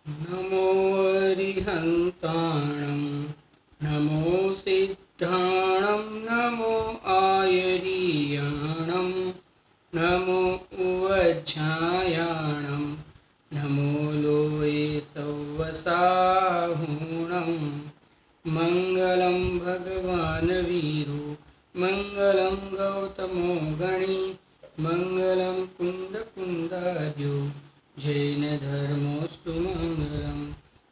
नमो अरिहन्ताणं नमो सिद्धाणं नमो आयरीयाणं नमो उवज्झायाणं नमो लोये सव्वसाहुणं मङ्गलं भगवान् वीरो मङ्गलं गौतमो गणी मङ्गलं कुन्दकुन्दाद्यो जैनधर्मोऽस्तु मङ्गलं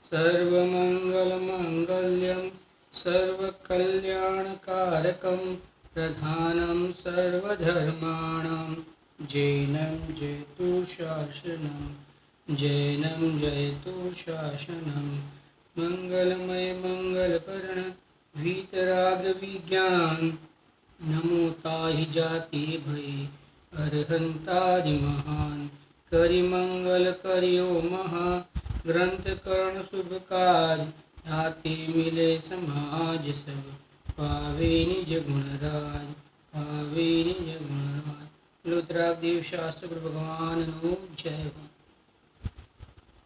सर्वमङ्गलमाङ्गल्यं सर्वकल्याणकारकं प्रधानं सर्वधर्माणां जैनं जयतु शासनं जैनं जयतु शासनं मङ्गलमय मङ्गलकर्ण वीतरागविज्ञान नमो ताहि जाति भय अरहंतादि महान करि मंगल करियो महा ग्रंथ कर्ण शुभ कार्य हाथी मिले समाज सब पावे निज गुण राज पावे निज गुण राज रुद्रादेव शास्त्र गुरु भगवान नो जय हो।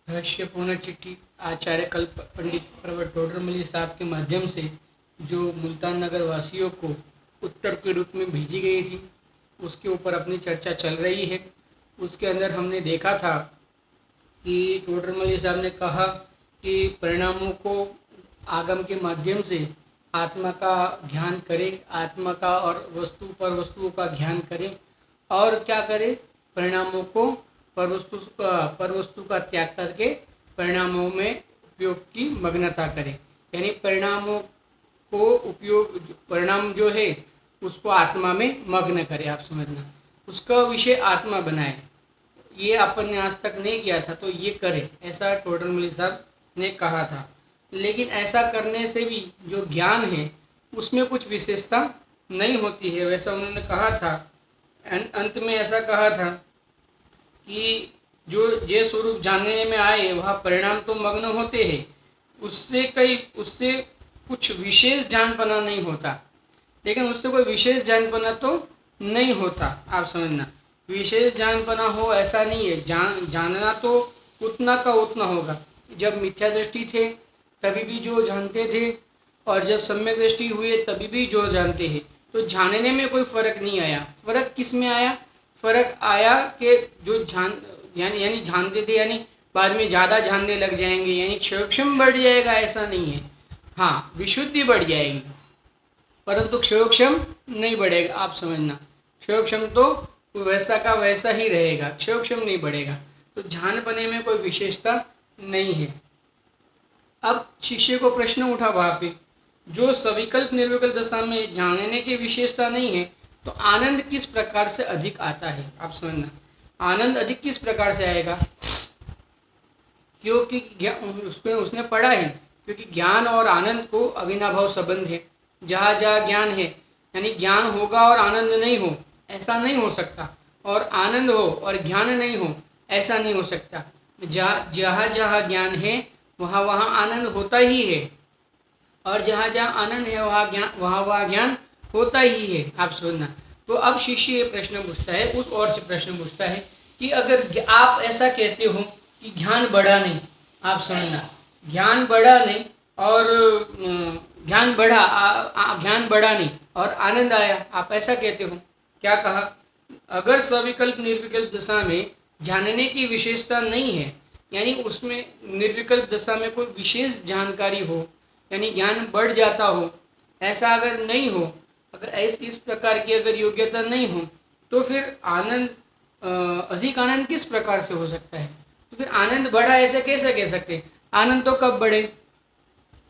रहस्य पूर्ण चिट्ठी आचार्य कल्प पंडित प्रवर टोडरमल साहब के माध्यम से जो मुल्तान नगर वासियों को उत्तर के रूप में भेजी गई थी उसके ऊपर अपनी चर्चा चल रही है। उसके अंदर हमने देखा था कि टोडरमल साहब ने कहा कि परिणामों को आगम के माध्यम से आत्मा का ध्यान करें, आत्मा का और वस्तुओं का ध्यान करें और क्या करें, परिणामों को पर वस्तु का त्याग करके परिणामों में उपयोग की मग्नता करें। यानी परिणामों को उपयोग, परिणाम जो है उसको आत्मा में मग्न करे। आप समझना, उसका विषय आत्मा बनाए। ये अपन ने आज तक नहीं किया था तो ये करे, ऐसा टोडरमल साहब ने कहा था। लेकिन ऐसा करने से भी जो ज्ञान है उसमें कुछ विशेषता नहीं होती है, वैसा उन्होंने कहा था। अंत में ऐसा कहा था कि जो जे स्वरूप जानने में आए वह परिणाम तो मग्न होते हैं, उससे कुछ विशेष जानपना नहीं होता, लेकिन उससे कोई विशेष जानपना तो नहीं होता। आप समझना, विशेष जानपना हो ऐसा नहीं है। जानना तो उतना का उतना होगा। जब मिथ्या दृष्टि थे तभी भी जो जानते थे और जब सम्यक दृष्टि हुए तभी भी जो जानते हैं, तो जानने में कोई फर्क नहीं आया। फर्क किस में आया? फर्क आया कि जो यानी जानते थे, यानी बाद में ज़्यादा जानने लग जाएंगे, यानी क्षयोक्षम बढ़ जाएगा, ऐसा नहीं है। हाँ, विशुद्धि बढ़ जाएगी परंतु क्षयोक्षम नहीं बढ़ेगा। आप समझना, क्षयोक्षम तो वैसा का वैसा ही रहेगा, क्षयोक्षम नहीं बढ़ेगा। तो जानपने में कोई विशेषता नहीं है। अब शिष्य को प्रश्न उठा वहाँ पे, जो सविकल्प निर्विकल्प दशा में जानने की विशेषता नहीं है तो आनंद किस प्रकार से अधिक आता है? आप समझना, आनंद अधिक किस प्रकार से आएगा? क्योंकि उसने पढ़ा है, क्योंकि ज्ञान और आनंद को अविनाभाव संबंध है। जहाँ जहाँ ज्ञान है, यानी ज्ञान होगा और आनंद नहीं हो, ऐसा नहीं हो सकता। और आनंद हो और ज्ञान नहीं हो, ऐसा नहीं हो सकता। जहाँ जहाँ ज्ञान है वहाँ वहाँ आनंद होता ही है, और जहाँ जहाँ आनंद है वहाँ ज्ञान होता ही है। आप सुनना। तो अब शिष्य ये प्रश्न पूछता है, उस ओर से प्रश्न पूछता है कि अगर आप ऐसा कहते हो कि ज्ञान बढ़ा नहीं, आप सुनना, ज्ञान बढ़ा नहीं और ज्ञान बढ़ा नहीं और आनंद आया, आप ऐसा कहते हो। क्या कहा? अगर सविकल्प निर्विकल्प दशा में जानने की विशेषता नहीं है, यानी उसमें निर्विकल्प दशा में कोई विशेष जानकारी हो, यानी ज्ञान बढ़ जाता हो, ऐसा अगर नहीं हो, अगर इस प्रकार की अगर योग्यता नहीं हो, तो फिर आनंद अधिक आनंद किस प्रकार से हो सकता है? तो फिर आनंद बढ़ा ऐसे कैसे कह सकते? आनंद तो कब बढ़े?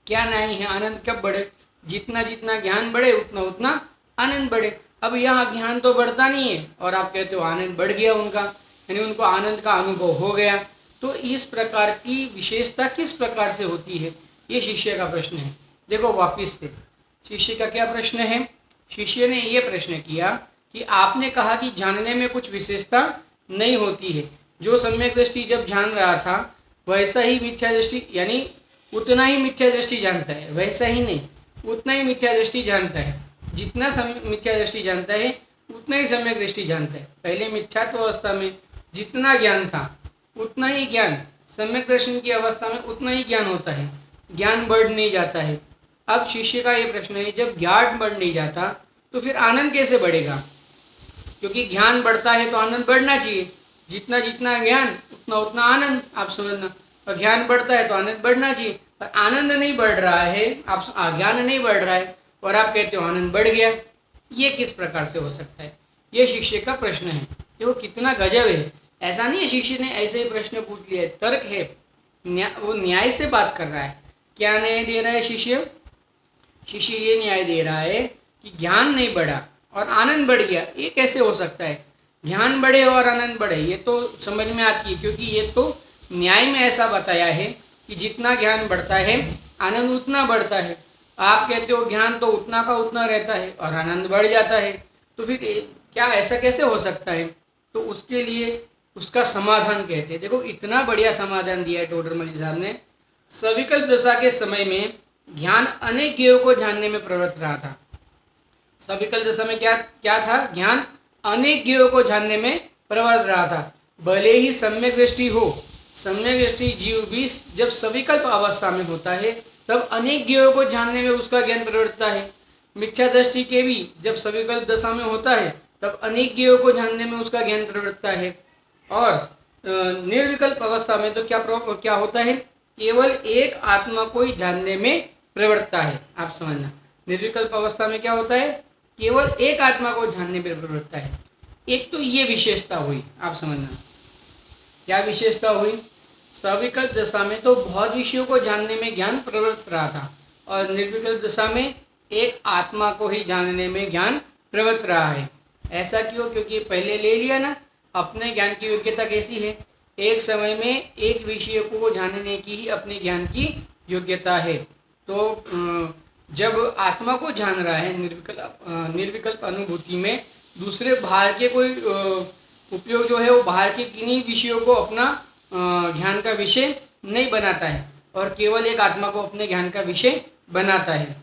क्या नहीं है, आनंद कब बढ़े? जितना जितना ज्ञान बढ़े उतना उतना आनंद बढ़े। अब यहाँ ज्ञान तो बढ़ता नहीं है और आप कहते हो आनंद बढ़ गया उनका, यानी उनको आनंद का अनुभव हो गया। तो इस प्रकार की विशेषता किस प्रकार से होती है, ये शिष्य का प्रश्न है। देखो वापिस से शिष्य का क्या प्रश्न है? शिष्य ने ये प्रश्न किया कि आपने कहा कि जानने में कुछ विशेषता नहीं होती है। जो सम्यक दृष्टि जब जान रहा था वैसा ही मिथ्या दृष्टि, यानी उतना ही मिथ्या दृष्टि जानता है, वैसा ही नहीं, उतना ही मिथ्या दृष्टि जानता है। जितना मिथ्या दृष्टि जानता है उतना ही सम्यक दृष्टि जानता है। पहले मिथ्यात्व अवस्था में जितना ज्ञान था उतना ही ज्ञान सम्यक दर्शन की अवस्था में उतना ही ज्ञान होता है, ज्ञान बढ़ नहीं जाता है। अब शिष्य का ये प्रश्न है, जब ज्ञान बढ़ नहीं जाता तो फिर आनंद कैसे बढ़ेगा? क्योंकि ज्ञान बढ़ता है तो आनंद बढ़ना चाहिए, जितना जितना ज्ञान उतना उतना आनंद, आप समझना। और ज्ञान बढ़ता है तो आनंद बढ़ना चाहिए, पर आनंद नहीं बढ़ रहा है, आप ज्ञान नहीं बढ़ रहा है और आप कहते हो आनंद बढ़ गया। ये किस प्रकार से हो सकता है? ये शिष्य का प्रश्न है। देखो कितना गजब है। ऐसा नहीं है शिष्य ने ऐसे ही प्रश्न पूछ लिया है, तर्क है, वो न्याय से बात कर रहा है। क्या न्याय दे रहा है शिष्य? शिष्य ये न्याय दे रहा है कि ज्ञान नहीं बढ़ा और आनंद बढ़ गया, ये कैसे हो सकता है? ज्ञान बढ़े और आनंद बढ़े, ये तो समझ में आती है, क्योंकि ये तो न्याय में ऐसा बताया है कि जितना ज्ञान बढ़ता है आनंद उतना बढ़ता है। आप कहते हो ज्ञान तो उतना का उतना रहता है और आनंद बढ़ जाता है, तो फिर क्या ऐसा कैसे हो सकता है? तो उसके लिए उसका समाधान कहते हैं। देखो इतना बढ़िया समाधान दिया है टोडरमल साहब ने। सविकल्प दशा के समय में ज्ञान अनेक ज्ञेयों को जानने में प्रवृत्त रहा था। सविकल्प दशा में क्या क्या था? ज्ञान अनेक ज्ञेयों को जानने में प्रवृत्त रहा था। भले ही सम्यक दृष्टि हो, सम्यक दृष्टि जीव भी जब सविकल्प अवस्था में होता है तब अनेक ज्ञेयों को जानने में उसका ज्ञान प्रवृत्ता है। मिथ्या दृष्टि के भी जब सविकल्प दशा में होता है तब अनेक ज्ञेयों को जानने में उसका ज्ञान प्रवृत्ता है। और निर्विकल्प अवस्था में तो क्या होता है? केवल एक आत्मा को ही जानने में प्रवृत्ता है। आप समझना, निर्विकल्प अवस्था में क्या होता है? केवल एक आत्मा को जानने में प्रवृत्ता है। एक तो ये विशेषता हुई, आप समझना। क्या विशेषता हुई? सविकल्प दशा में तो बहुत विषयों को जानने में ज्ञान प्रवृत्त रहा था और निर्विकल्प दशा में एक आत्मा को ही जानने में ज्ञान प्रवृत्त रहा है। ऐसा क्यों? क्योंकि पहले ले लिया ना, अपने ज्ञान की योग्यता कैसी है? एक समय में एक विषय को जानने की ही अपने ज्ञान की योग्यता है। तो जब आत्मा को जान रहा है निर्विकल्प अनुभूति में, दूसरे बाहर के कोई उपयोग जो है वो बाहर के किन्हीं विषयों को अपना ज्ञान का विषय नहीं बनाता है और केवल एक आत्मा को अपने ज्ञान का विषय बनाता है,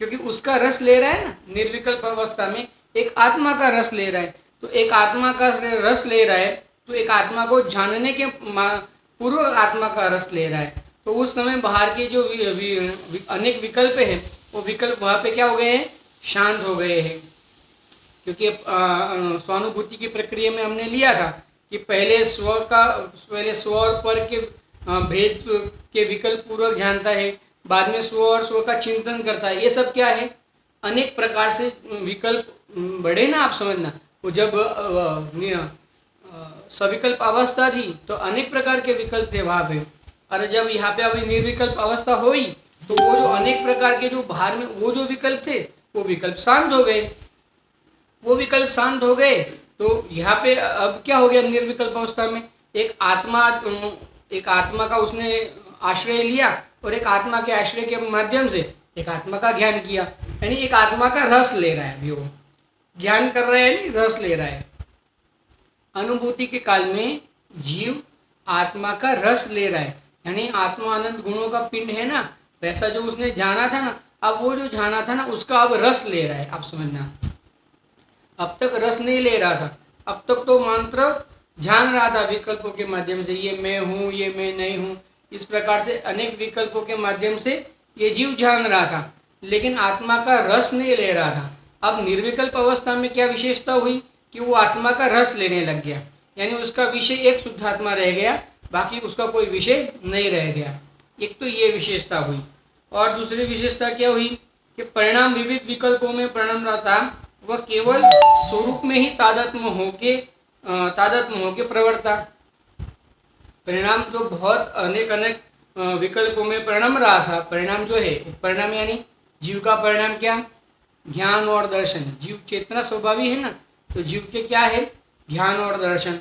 क्योंकि उसका रस ले रहा है ना। निर्विकल्प अवस्था में एक आत्मा का रस ले रहा है, तो एक आत्मा का रस ले रहा है तो एक आत्मा को जानने के पूर्व आत्मा का रस ले रहा है। तो उस समय बाहर के जो अनेक विकल्प हैं वो विकल्प वहाँ पे क्या हो गए हैं? शांत हो गए हैं। क्योंकि स्वानुभूति की प्रक्रिया में हमने लिया था कि पहले स्व और पर के भेद के विकल्प पूर्वक जानता है, बाद में स्व और स्व का चिंतन करता है। ये सब क्या है? अनेक प्रकार से विकल्प बढ़े ना, आप समझना। वो जब सविकल्प अवस्था थी तो अनेक प्रकार के विकल्प थे वहाँ पे, और जब यहाँ पे अभी निर्विकल्प अवस्था हुई तो वो जो अनेक प्रकार के जो बाहर में वो जो विकल्प थे वो विकल्प शांत हो गए। वो विकल्प शांत हो गए तो यहाँ पे अब क्या हो गया? निर्विकल्प अवस्था में एक आत्मा का उसने आश्रय लिया और एक आत्मा के आश्रय के माध्यम से एक आत्मा का ज्ञान किया, यानी एक आत्मा का रस ले रहा है। अभी वो ज्ञान कर रहा है, रस ले रहा है। अनुभूति के काल में जीव आत्मा का रस ले रहा है, यानी आत्मा अनंत गुणों का पिंड है ना, वैसा जो उसने जाना था ना, अब वो जो जाना था ना उसका अब रस ले रहा है। आप समझना, अब तक रस नहीं ले रहा था, अब तक तो मात्र जान रहा था विकल्पों के माध्यम से, ये मैं हूँ, ये मैं नहीं हूँ, इस प्रकार से अनेक विकल्पों के माध्यम से ये जीव जान रहा था, लेकिन आत्मा का रस नहीं ले रहा था। अब निर्विकल्प अवस्था में क्या विशेषता हुई कि वो आत्मा का रस लेने लग गया, यानी उसका विषय एक शुद्ध आत्मा रह गया, बाकी उसका कोई विषय नहीं रह गया। एक तो ये विशेषता हुई। और दूसरी विशेषता क्या हुई कि परिणाम विविध विकल्पों में परिणाम रहता, वह केवल स्वरूप में ही तादात्म्य होके प्रवर्ता। परिणाम जो बहुत अनेक विकल्पों में परिणाम रहा था, परिणाम जो है, परिणाम यानी जीव का परिणाम क्या? ज्ञान और दर्शन। जीव चेतना स्वभावी है ना, तो जीव के क्या है? ज्ञान और दर्शन,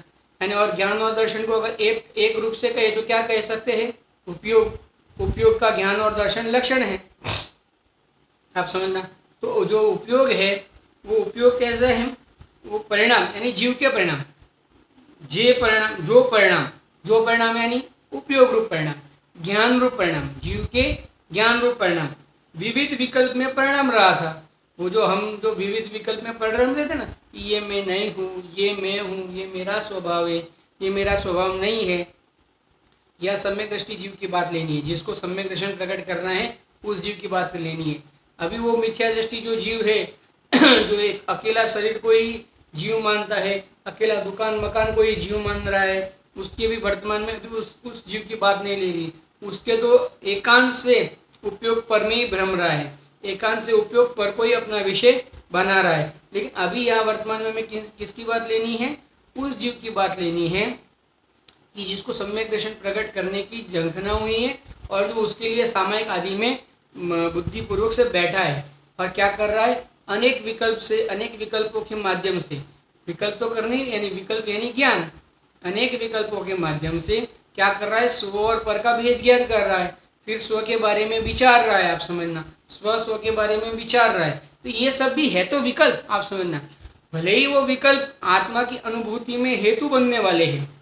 यानी और ज्ञान और दर्शन को अगर एक रूप से कहे तो क्या कह सकते हैं? उपयोग। उपयोग का ज्ञान और दर्शन लक्षण है, आप समझना। तो जो उपयोग है वो उपयोग कैसे है? वो परिणाम यानी जीव के परिणाम, जो परिणाम यानी उपयोग रूप परिणाम, ज्ञान रूप परिणाम, जीव के ज्ञान रूप परिणाम विविध विकल्प में परिणाम रहा था। वो जो हम जो विविध विकल्प में परिणाम रहे थे ना, ये मैं नहीं हूँ, ये मैं हूँ, ये मेरा स्वभाव है, ये मेरा स्वभाव नहीं है, या सम्यक दृष्टि जीव की बात लेनी है, जिसको सम्यक दर्शन प्रकट करना है उस जीव की बात लेनी है। अभी वो मिथ्या दृष्टि जो जीव है जो एक अकेला शरीर को ही जीव मानता है, अकेला दुकान मकान को ही जीव मान रहा है, उसके भी वर्तमान में अभी उस जीव की बात नहीं ले रही। उसके तो एकांत से उपयोग पर में ही भ्रम रहा है, एकांत से उपयोग पर को ही अपना विषय बना रहा है। लेकिन अभी यहाँ वर्तमान में हमें किसकी बात लेनी है? उस जीव की बात लेनी है कि जिसको सम्यक दर्शन प्रकट करने की झंखना हुई है और जो उसके लिए सामायिक आदि में बुद्धिपूर्वक से बैठा है और क्या कर रहा है? अनेक विकल्प से, अनेक विकल्पों के माध्यम से, विकल्प तो करनी यानी विकल्प यानी ज्ञान, अनेक विकल्पों के माध्यम से क्या कर रहा है? स्व और पर का भेद ज्ञान कर रहा है, फिर स्व के बारे में विचार रहा है। आप समझना, स्व के बारे में विचार रहा है, तो ये सब भी है तो विकल्प। आप समझना, भले ही वो विकल्प आत्मा की अनुभूति में हेतु बनने वाले हैं,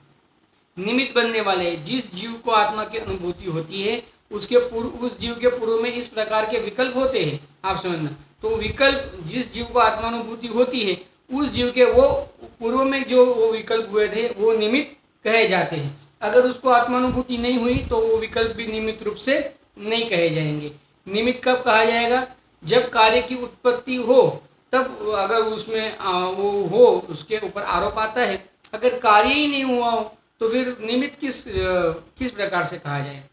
निमित्त बनने वाले हैं। जिस जीव को आत्मा की अनुभूति होती है उसके पूर्व, उस जीव के पूर्व में इस प्रकार के विकल्प होते हैं। आप समझना, तो विकल्प जिस जीव को आत्मानुभूति होती है उस जीव के वो पूर्व में जो वो विकल्प हुए थे वो निमित्त कहे जाते हैं। अगर उसको आत्मानुभूति नहीं हुई तो वो विकल्प भी निमित्त रूप से नहीं कहे जाएंगे। निमित्त कब कहा जाएगा? जब कार्य की उत्पत्ति हो, तब अगर उसमें वो हो, उसके ऊपर आरोप आता है। अगर कार्य ही नहीं हुआ हो तो फिर निमित्त किस प्रकार से कहा जाए?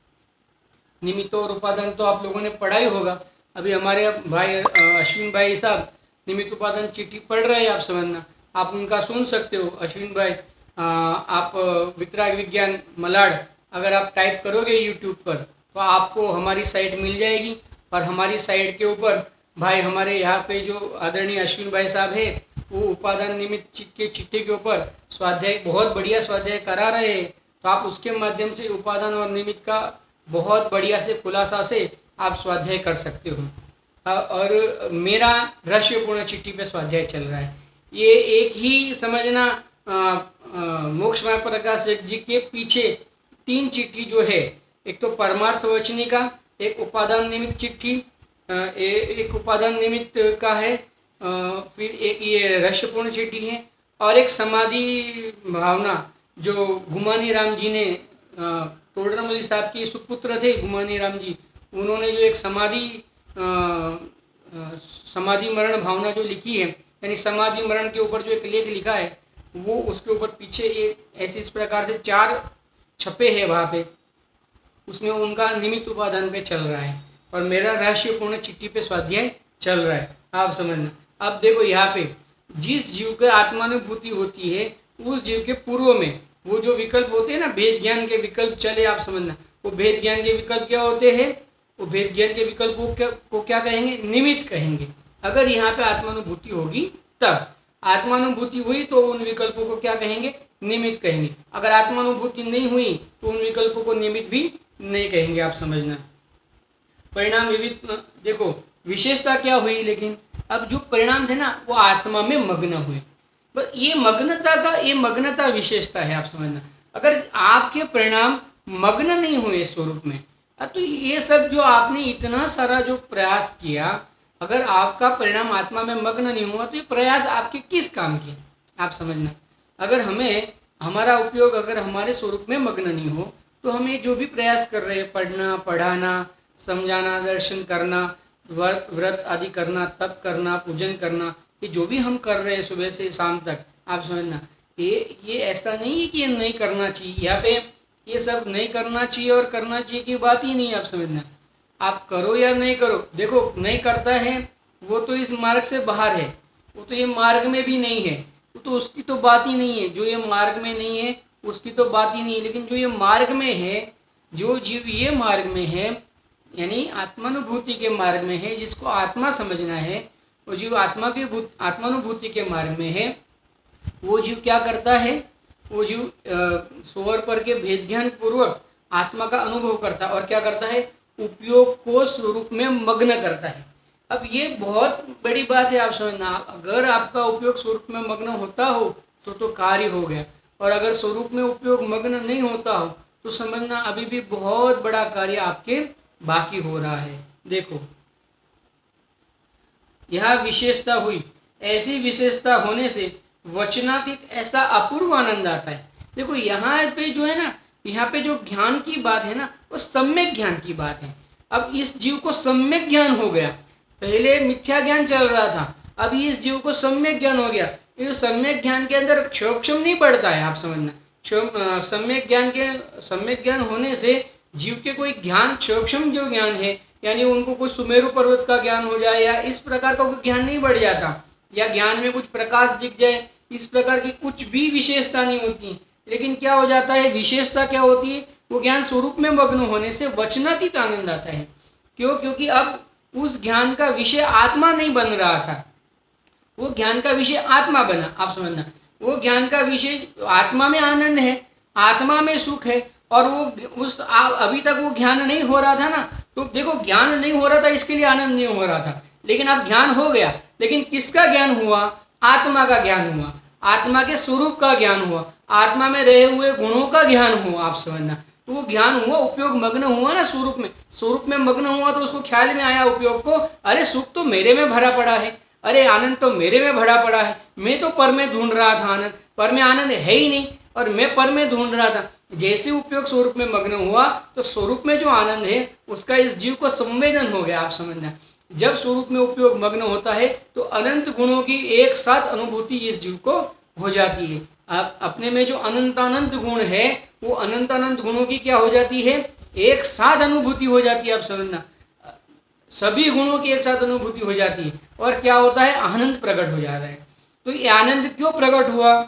निमित्त और उपादान तो आप लोगों ने पढ़ा ही होगा। अभी हमारे भाई अश्विन भाई साहब निमित्त उपादान चिट्ठी पढ़ रहे हैं। आप समझना, आप उनका सुन सकते हो। अश्विन भाई, आप वितराग विज्ञान मलाड अगर आप टाइप करोगे यूट्यूब पर तो आपको हमारी साइट मिल जाएगी। और हमारी साइट के ऊपर भाई हमारे यहाँ पे जो आदरणीय अश्विन भाई साहब है वो उपादान निमित्त के चिट्ठी के ऊपर स्वाध्याय, बहुत बढ़िया स्वाध्याय करा रहे हैं। तो आप उसके माध्यम से उपादान और निमित्त का बहुत बढ़िया से खुलासा से आप स्वाध्याय कर सकते हो। और मेरा रहस्यपूर्ण चिट्ठी पे स्वाध्याय चल रहा है। ये एक ही समझना, मोक्ष मार्ग प्रकाश जी के पीछे 3 चिट्ठी जो है, एक तो परमार्थ वचनी का, एक उपादान निमित्त चिट्ठी, एक उपादान निमित्त का है, फिर एक ये रहस्यपूर्ण चिट्ठी है, और एक समाधि भावना जो गुमानी राम जी ने, टोडरमल साहब के सुपुत्र थे गुमानी राम जी, उन्होंने जो एक समाधि मरण भावना जो लिखी है, यानी समाधि मरण के ऊपर जो एक लेख लिखा है, वो उसके ऊपर पीछे एक ऐसे इस प्रकार से 4 छपे हैं वहाँ पे, उसमें उनका निमित्त उपादान पे चल रहा है और मेरा रहस्यपूर्ण चिट्ठी पे स्वाध्याय चल रहा है। आप समझना, अब देखो यहाँ पे जिस जीव के आत्मानुभूति होती है उस जीव के पूर्व में वो जो विकल्प होते हैं ना, भेद ज्ञान के विकल्प चले। आप समझना, वो भेद ज्ञान के विकल्प क्या होते हैं? वो भेद ज्ञान के विकल्प को क्या कहेंगे? निमित्त कहेंगे। अगर यहाँ पे आत्मानुभूति होगी तब, आत्मानुभूति हुई तो उन विकल्पों को क्या कहेंगे? निमित्त कहेंगे। अगर आत्मानुभूति नहीं हुई तो उन विकल्पों को निमित्त भी नहीं कहेंगे। आप समझना, परिणाम विविध। देखो विशेषता क्या हुई, लेकिन अब जो परिणाम थे ना वो आत्मा में मग्न हुए, बस ये मग्नता विशेषता है। आप समझना, अगर आपके परिणाम मग्न नहीं हुए स्वरूप में, तो ये सब जो आपने इतना सारा जो प्रयास किया, अगर आपका परिणाम आत्मा में मग्न नहीं हुआ तो ये प्रयास आपके किस काम के? आप समझना, अगर हमें हमारा उपयोग अगर हमारे स्वरूप में मग्न नहीं हो तो हमें जो भी प्रयास कर रहे हैं, पढ़ना, पढ़ाना, समझाना, दर्शन करना, व्रत आदि करना, तप करना, पूजन करना, ये जो भी हम कर रहे हैं सुबह से शाम तक, आप समझना ये ऐसा नहीं है कि ये नहीं करना चाहिए। यहाँ पे ये सब नहीं करना चाहिए और करना चाहिए की बात ही नहीं। आप समझना, आप करो या नहीं करो, देखो नहीं करता है वो तो इस मार्ग से बाहर है, वो तो ये मार्ग में भी नहीं है, वो तो उसकी तो बात ही नहीं है। जो ये मार्ग में नहीं है उसकी तो बात ही नहीं है। लेकिन जो ये मार्ग में है, जो जीव ये मार्ग में है, यानी आत्मानुभूति के मार्ग में है, जिसको आत्मा समझना है, वो जीव आत्मानुभूति के मार्ग में है, वो जीव क्या करता है? वो जीव सोवर पर के भेद ज्ञान पूर्वक आत्मा का अनुभव करता है और क्या करता है? उपयोग को स्वरूप में मग्न करता है। अब ये बहुत बड़ी बात है। आप समझना, अगर आपका उपयोग स्वरूप में मग्न होता हो तो कार्य हो गया, और अगर स्वरूप में उपयोग मग्न नहीं होता हो तो समझना अभी भी बहुत बड़ा कार्य आपके बाकी हो रहा है। देखो यह विशेषता हुई, ऐसी विशेषता होने से वचनातीत ऐसा अपूर्व आनंद आता है। देखो यहाँ पे जो है ना, यहाँ पे जो ज्ञान की बात है ना, वो सम्यक ज्ञान की बात है। अब इस जीव को सम्यक ज्ञान हो गया, पहले मिथ्या ज्ञान चल रहा था, अब इस जीव को सम्यक ज्ञान हो गया। ये सम्यक ज्ञान के अंदर क्षोभक्षम नहीं पड़ता है, आप समझना। सम्यक ज्ञान होने से जीव के कोई ज्ञान, क्षोभक्षम जो ज्ञान है, यानी उनको कुछ सुमेरु पर्वत का ज्ञान हो जाए या इस प्रकार का कोई ज्ञान नहीं बढ़ जाता, या ज्ञान में कुछ प्रकाश दिख जाए, इस प्रकार की कुछ भी विशेषता नहीं होती। लेकिन क्या हो जाता है, विशेषता क्या होती है, वो ज्ञान स्वरूप में मग्न होने से वचनातीत आनंद आता है। क्यों? क्योंकि अब उस ज्ञान का विषय आत्मा नहीं बन रहा था, वो ज्ञान का विषय आत्मा बना। आप समझना, वो ज्ञान का विषय आत्मा में आनंद है, आत्मा में सुख है, और वो उस अभी तक वो ज्ञान नहीं हो रहा था ना, तो देखो ज्ञान नहीं हो रहा था, इसके लिए आनंद नहीं हो रहा था। लेकिन अब ज्ञान हो गया, लेकिन किसका ज्ञान हुआ? आत्मा का ज्ञान हुआ, आत्मा के स्वरूप का ज्ञान हुआ, आत्मा में रहे हुए गुणों का ज्ञान हुआ। आप समझना, तो वो ज्ञान हुआ, उपयोग मग्न हुआ ना स्वरूप में, स्वरूप में मग्न हुआ तो उसको ख्याल में आया उपयोग को, अरे सुख तो मेरे में भरा पड़ा है, अरे आनंद तो मेरे में भरा पड़ा है, मैं तो पर में ढूंढ रहा था आनंद, पर में आनंद है ही नहीं, और मैं पर में ढूंढ रहा था। जैसे उपयोग स्वरूप में मग्न हुआ तो स्वरूप में जो आनंद है उसका इस जीव को संवेदन हो गया। आप समझना, जब स्वरूप में उपयोग मग्न होता है तो अनंत गुणों की एक साथ अनुभूति इस जीव को हो जाती है। आप अपने में जो अनंत गुण है, वो अनंत गुणों की क्या हो जाती है? एक साथ अनुभूति हो जाती है। आप समझना, सभी गुणों की एक साथ अनुभूति हो जाती है, और क्या होता है? आनंद प्रकट हो जाता है। तो ये आनंद क्यों प्रकट हुआ?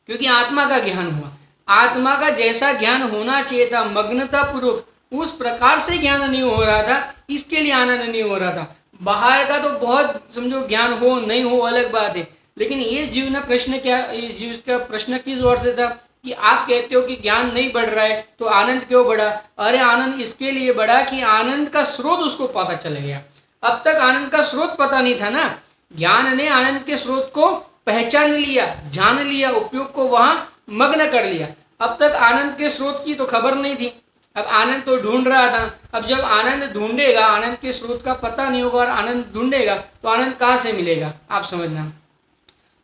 क्योंकि आत्मा का ज्ञान हुआ। आत्मा का जैसा ज्ञान होना चाहिए था, मग्नता पूर्वक, उस प्रकार से ज्ञान नहीं हो रहा था, इसके लिए आनंद नहीं हो रहा था। बाहर का तो बहुत समझो ज्ञान हो नहीं हो अलग बात है, लेकिन ये जीव ने प्रश्न क्या, इस जीव का प्रश्न किस ओर से था कि आप कहते हो कि ज्ञान नहीं बढ़ रहा है तो आनंद क्यों बढ़ा? अरे आनंद इसके लिए बढ़ा कि आनंद का स्रोत उसको पता चल गया। अब तक आनंद का स्रोत पता नहीं था ना, ज्ञान ने आनंद के स्रोत को पहचान लिया, जान लिया, उपयोग को वहां मग्न कर लिया। अब तक आनंद के स्रोत की तो खबर नहीं थी, अब आनंद तो ढूंढ रहा था। अब जब आनंद ढूंढेगा, आनंद के स्रोत का पता नहीं होगा और आनंद ढूंढेगा तो आनंद कहाँ से मिलेगा? आप समझना,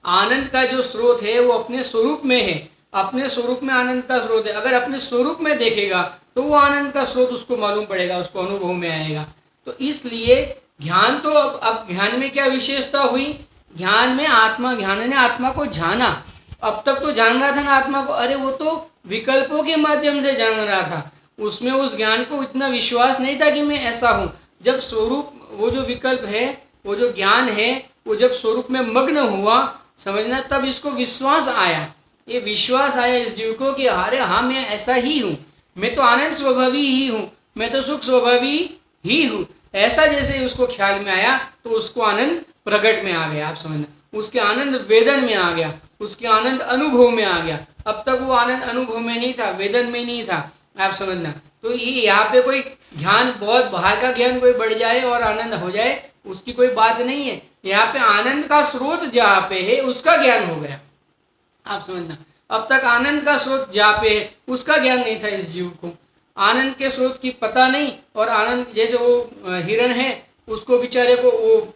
आनंद का जो स्रोत है वो अपने स्वरूप में है, अपने स्वरूप में आनंद का स्रोत है। अगर अपने स्वरूप में देखेगा तो वो आनंद का स्रोत उसको मालूम पड़ेगा, उसको अनुभव में आएगा। तो इसलिए ज्ञान तो अब ज्ञान में क्या विशेषता हुई? ज्ञान में आत्मा, ज्ञान ने आत्मा को जाना। अब तक तो जान रहा था ना आत्मा को, अरे वो तो विकल्पों के माध्यम से जान रहा था, उसमें उस ज्ञान को इतना विश्वास नहीं था कि मैं ऐसा हूँ। जब स्वरूप, वो जो विकल्प है, वो जो ज्ञान है, वो जब स्वरूप में मग्न हुआ, समझना, तब इसको विश्वास आया। ये विश्वास आया इस जीव को कि अरे हाँ मैं ऐसा ही हूँ, मैं तो आनंद स्वभावी ही हूँ, मैं तो सुख स्वभावी ही हूँ। ऐसा जैसे उसको ख्याल में आया तो उसको आनंद प्रकट में आ गया। आप समझना, उसके आनंद वेदन में आ गया, उसके आनंद अनुभव में आ गया। अब तक वो आनंद अनुभव में नहीं था, वेदन में नहीं था। आप समझना, तो ये यहाँ पे कोई ज्ञान, बहुत बाहर का ज्ञान कोई बढ़ जाए और आनंद हो जाए, उसकी कोई बात नहीं है। यहाँ पे आनंद का स्रोत जहाँ पे है उसका ज्ञान हो गया। आप समझना, अब तक आनंद का स्रोत जहाँ पे है उसका ज्ञान नहीं था इस जीव को, आनंद के स्रोत की पता नहीं। और आनंद, जैसे वो हिरण है, उसको बेचारे को वो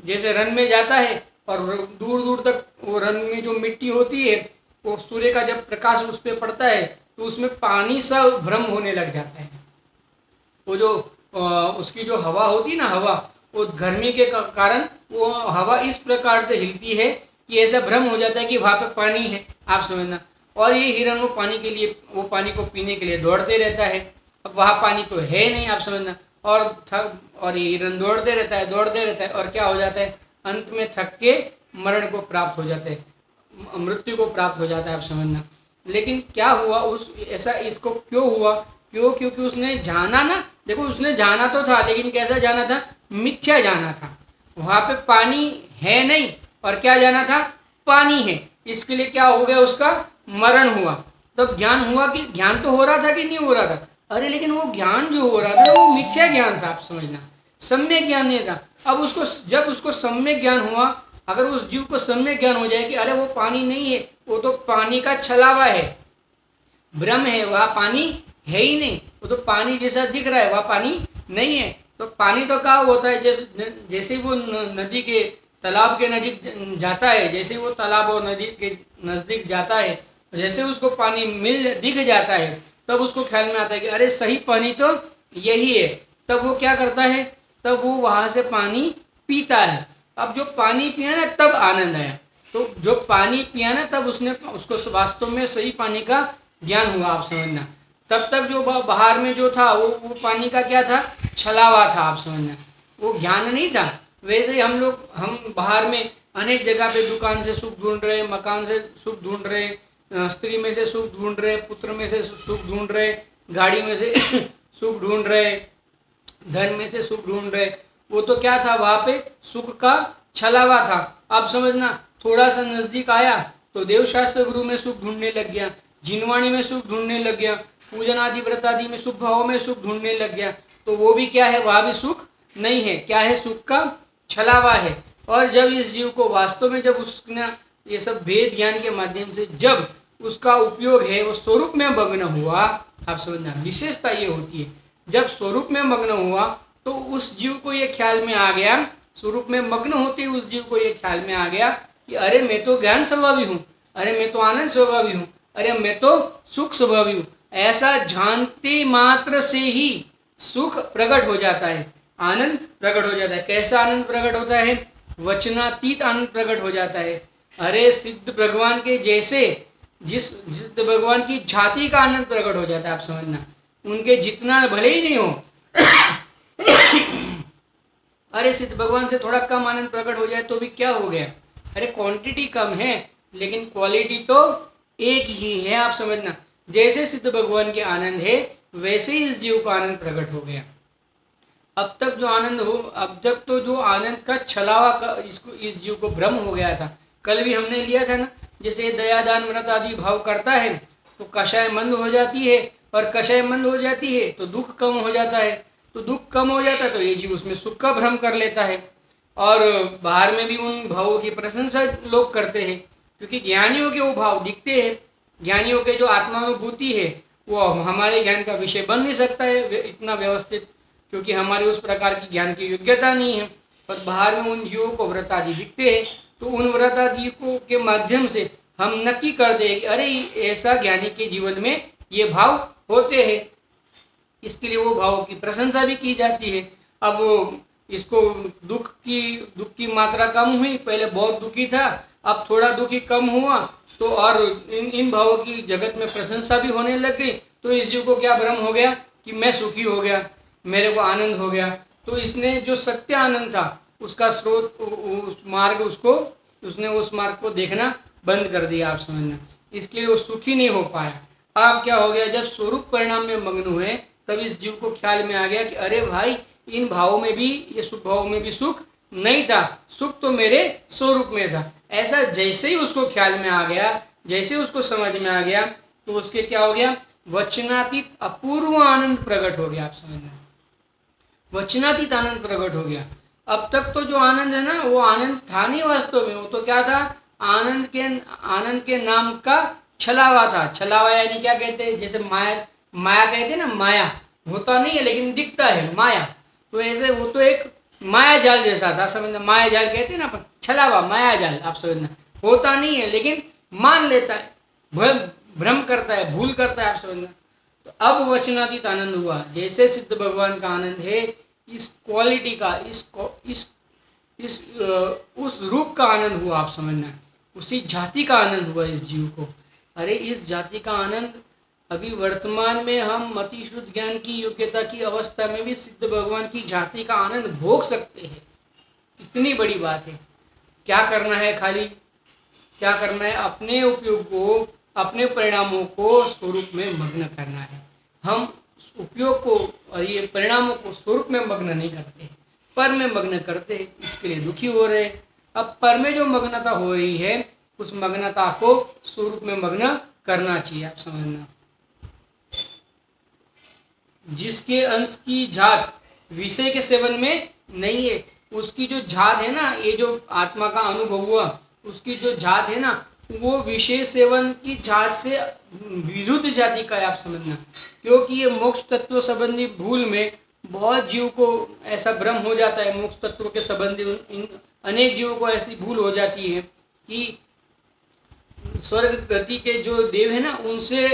जैसे रन में जाता है और दूर दूर तक वो रन में जो मिट्टी होती है, वो सूर्य का जब प्रकाश उस पर पड़ता है तो उसमें पानी सा भ्रम होने लग जाता है। वो जो उसकी जो हवा होती है ना, हवा, वो गर्मी के कारण वो हवा इस प्रकार से हिलती है कि ऐसा भ्रम हो जाता है कि वहाँ पे पानी है। आप समझना, और ये हिरण वो पानी के लिए, वो पानी को पीने के लिए दौड़ते रहता है। अब वहाँ पानी तो है नहीं। आप समझना, और ये हिरण दौड़ते रहता है, दौड़ते रहता है, और क्या हो जाता है? अंत में थक के मरण को प्राप्त हो जाते हैं, मृत्यु को प्राप्त हो जाता है। आप समझना, लेकिन क्या हुआ उस, ऐसा इसको क्यों हुआ? क्यों? क्योंकि उसने जाना ना, देखो उसने जाना तो था, लेकिन कैसा जाना था? मिथ्या जाना था। वहाँ पे पानी है नहीं, और क्या जाना था? पानी है। इसके लिए क्या हो गया? उसका मरण हुआ। तब ज्ञान हुआ कि, ज्ञान तो हो रहा था कि नहीं हो रहा था? अरे लेकिन वो ज्ञान जो हो रहा था वो मिथ्या ज्ञान था। आप समझना, सम्यक ज्ञान नहीं था। अब उसको, जब उसको सम्यक ज्ञान हुआ, अगर उस जीव को सम्यक ज्ञान हो जाए कि अरे वो पानी नहीं है, वो तो पानी का छलावा है, भ्रम है, वह पानी है ही नहीं, वो तो पानी जैसा दिख रहा है, वह पानी नहीं है। तो पानी तो कहाँ होता है? जैसे वो नदी के, तालाब के नजीक जाता है, जैसे वो तालाब और नदी के नज़दीक जाता है जैसे उसको पानी दिख जाता है तब उसको ख्याल में आता है कि अरे सही पानी तो यही है। तब वो क्या करता है, तब वो वहां से पानी पीता है। अब जो पानी पिया ना तब आनंद आया। तो जो पानी पिया ना तब उसने उसको वास्तव में सही पानी का ज्ञान हुआ, आप समझना। तब तक जो बाहर में जो था वो पानी का क्या था, छलावा था, आप समझना, वो ज्ञान नहीं था। वैसे ही हम बाहर में अनेक जगह पे दुकान से सुख ढूंढ रहे, मकान से सुख ढूंढ रहे, स्त्री में से सुख ढूंढ रहे, पुत्र में से सुख ढूंढ रहे, गाड़ी में से सुख ढूंढ रहे, धन में से सुख ढूंढ रहे। वो तो क्या था, वहां पे सुख का छलावा था। आप समझना, थोड़ा सा नजदीक आया तो देवशास्त्र गुरु में सुख ढूंढने लग गया, जिनवाणी में सुख ढूंढने लग गया, पूजन आदि व्रत आदि में सुख भाव में सुख ढूंढने लग गया। तो वो भी क्या है, वहां भी सुख नहीं है, क्या है, सुख का छलावा है। और जब इस जीव को वास्तव में, जब उसने ये सब भेद ज्ञान के माध्यम से जब उसका उपयोग है, वो स्वरूप में मग्न हुआ, आप समझना, विशेषता ये होती है, जब स्वरूप में मग्न हुआ तो उस जीव को ये ख्याल में आ गया, स्वरूप में मग्न होते ही उस जीव को ये ख्याल में आ गया कि अरे मैं तो ज्ञान स्वभावी हूँ, अरे मैं तो आनंद स्वभावी हूँ, अरे मैं तो सुख स्वभावी हूँ। ऐसा जानते मात्र से ही सुख प्रकट हो जाता है, आनंद प्रकट हो जाता है। कैसा आनंद प्रकट होता है, वचनातीत आनंद प्रकट हो जाता है। अरे सिद्ध भगवान के जैसे, जिस सिद्ध भगवान की झांति का आनंद प्रकट हो जाता है, आप समझना, उनके जितना भले ही नहीं हो अरे सिद्ध भगवान से थोड़ा कम आनंद प्रकट हो जाए तो भी क्या हो गया, अरे क्वांटिटी कम है लेकिन क्वालिटी तो एक ही है, आप समझना। जैसे सिद्ध भगवान के आनंद है वैसे ही इस जीव का आनंद प्रकट हो गया। अब तक जो आनंद हो, अब तक तो जो आनंद का छलावा का इस जीव को भ्रम हो गया था। कल भी हमने लिया था ना, जैसे दया दान व्रत आदि भाव करता है तो कषाय मंद हो जाती है, और कषाय मंद हो जाती है तो दुख कम हो जाता है, तो दुख कम हो जाता है तो ये जीव उसमें सुख का भ्रम कर लेता है। और बाहर में भी उन भावों की प्रशंसा लोग करते हैं, क्योंकि ज्ञानियों के वो भाव दिखते हैं। ज्ञानियों के जो आत्मानुभूति है वो हमारे ज्ञान का विषय बन नहीं सकता है इतना व्यवस्थित, क्योंकि हमारे उस प्रकार की ज्ञान की योग्यता नहीं है। पर बाहर में उन जीवों को व्रत आदि दिखते हैं, तो उन व्रत आदि को के माध्यम से हम नक्की करते हैं कि अरे ऐसा ज्ञानी के जीवन में ये भाव होते हैं, इसके लिए वो भावों की प्रशंसा भी की जाती है। अब इसको दुख की मात्रा कम हुई, पहले बहुत दुखी था, अब थोड़ा दुखी कम हुआ, तो और इन भावों की जगत में प्रशंसा भी होने लग गई, तो इस जीव को क्या भ्रम हो गया कि मैं सुखी हो गया, मेरे को आनंद हो गया। तो इसने जो सत्य आनंद था उसका स्रोत, उस मार्ग उसने उस मार्ग को देखना बंद कर दिया, आप समझना, इसके लिए वो सुखी नहीं हो पाया। अब क्या हो गया, जब स्वरूप परिणाम में मग्न हुए तब इस जीव को ख्याल में आ गया कि अरे भाई इन भावों में भी, ये सुख भावों में भी सुख नहीं था, सुख तो मेरे स्वरूप में था। ऐसा जैसे ही उसको ख्याल में आ गया, जैसे उसको समझ में आ गया, तो उसके क्या हो गया, वचनातीत अपूर्व आनंद प्रकट हो गया, आप समझना, वचनातीत आनंद प्रकट हो गया। अब तक तो जो आनंद है ना वो आनंद था नहीं वास्तव में, वो तो क्या था, आनंद के नाम का छलावा था। छलावा यानी क्या कहते हैं, जैसे माया, माया कहते हैं ना, माया होता नहीं है लेकिन दिखता है माया, तो ऐसे वो तो एक माया जाल जैसा था, समझना, माया जाल कहते हैं ना अपन, छलावा माया जाल, आप समझना, होता नहीं है लेकिन मान लेता है, भ्रम करता है, भूल करता है, आप समझना। तो अब वचनातीत आनंद हुआ, जैसे सिद्ध भगवान का आनंद है, इस क्वालिटी का, इस उस रूप का आनंद हुआ, आप समझना, उसी जाति का आनंद हुआ इस जीव को। अरे इस जाति का आनंद अभी वर्तमान में हम मति शुद्ध ज्ञान की योग्यता की अवस्था में भी सिद्ध भगवान की जाति का आनंद भोग सकते हैं, इतनी बड़ी बात है। क्या करना है, खाली क्या करना है, अपने उपयोग को, अपने परिणामों को स्वरूप में मग्न करना है। हम उपयोग को और ये परिणामों को स्वरूप में मग्न नहीं करते, पर में मग्न करते हैं, इसके लिए दुखी हो रहे। अब पर में जो मग्नता हो रही है उस मग्नता को स्वरूप में मग्न करना चाहिए, आप समझना। जिसके अंश की झात विषय के सेवन में नहीं है, उसकी जो झात है ना, ये जो आत्मा का अनुभव हुआ, उसकी जो झात है ना, वो विषय सेवन की झात से विरुद्ध जाति का है, आप समझना। क्योंकि ये मोक्ष तत्व संबंधी भूल में बहुत जीव को ऐसा भ्रम हो जाता है, मोक्ष तत्व के संबंधी अनेक जीवों को ऐसी भूल हो जाती है कि स्वर्ग गति के जो देव है ना, उनसे